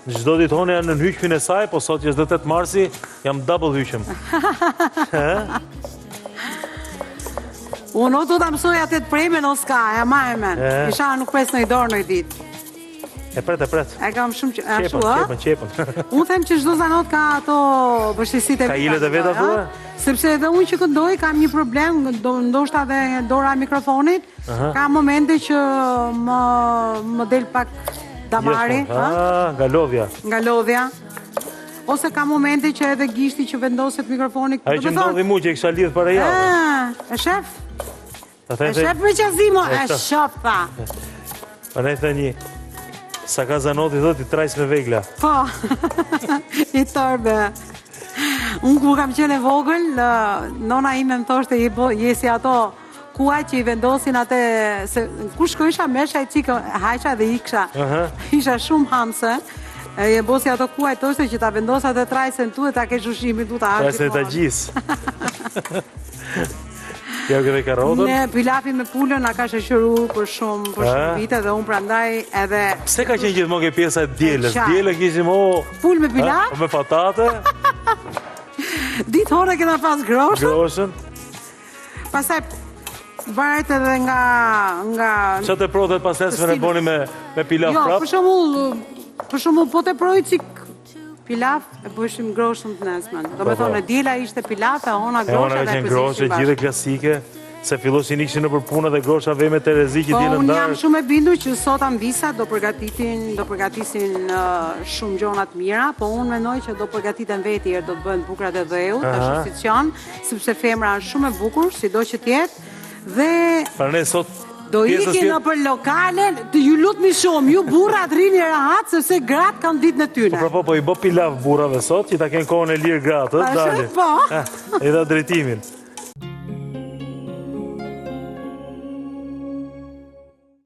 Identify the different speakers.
Speaker 1: Çdo ditë hone janë në hyqmin e saj, po sot që është 8 marsi, jam double hyqëm.
Speaker 2: Unë do ta mësoj atë të prejme në s'ka, e ma e men. Isha nuk pres në i dorë në i ditë.
Speaker 1: E pret.
Speaker 2: E kam shumë ashtu,
Speaker 1: Qepën.
Speaker 2: Unë them që çdo zanot ka ato vështirësitë e
Speaker 1: Ka ilet e veta thua?
Speaker 2: Sepse edhe unë që këndoj kam një problem, ndoshta edhe dora e mikrofonit, ka momente që më del pak damari, nga lodhja. Ose ka momente që edhe gishti që vendoset mikrofoni.
Speaker 1: Ajo që ndodhi mu që e kisha lidh para javë.
Speaker 2: E shef? E shef me qazimo? E shef, tha.
Speaker 1: Pa ne the një. Sa ka zanoti thot i trajs me vegla.
Speaker 2: Po, i torbe. Unë ku kam qenë e vogël, nona ime më thoshte jesi ato kuaj që i vendosin atë, se ku shkojsha mesha i cikë, hajqa dhe iksha. Isha shumë hamse. E bosi ato kuaj thoshte që ta vendosa të trajsen tu e ta kesh ushqimin tu ta hapë.
Speaker 1: Trajsen e ta gjisë. Ja këtë karotën?
Speaker 2: Ne pilafin me pulën na ka shoqëruar për shumë vite dhe unë prandaj edhe...
Speaker 1: Pse ka qenë gjithmonë ke pjesa e djelës? Djele kishim
Speaker 2: pul me pilaf?
Speaker 1: Me patate?
Speaker 2: Ditë hore kena pas groshën.
Speaker 1: Groshën?
Speaker 2: Pastaj varet edhe nga...
Speaker 1: Qa të protet pas nesme ne boni me pilaf prap?
Speaker 2: Jo, për shembull po të proj cik pilaf e bëshim groshën të nesmen. Do me thonë, djela ishte pilaf, e hona grosha dhe e
Speaker 1: groshe, gjithë klasike, se filloshin ikshin në përpuna dhe grosha vej me Terezi që dinë ndarë.
Speaker 2: Po, unë jam shumë e bindur që sot ambisa do përgatisin shumë gjonat mira, po unë menoj që do përgatiten veti do të bëhen bukrat e dheut, është si qanë, sepse femra është shumë e bukur, si do që tjetë, dhe...
Speaker 1: Pra ne sot...
Speaker 2: Do iki në për lokalen, të ju lutmi shumë, ju burrat rini rahat, sepse gratë kanë ditë në tyne.
Speaker 1: Po, i bo pilaf burrave sot, që ta kenë kohën e lirë gratë, dali.
Speaker 2: Po.
Speaker 1: E da drejtimin.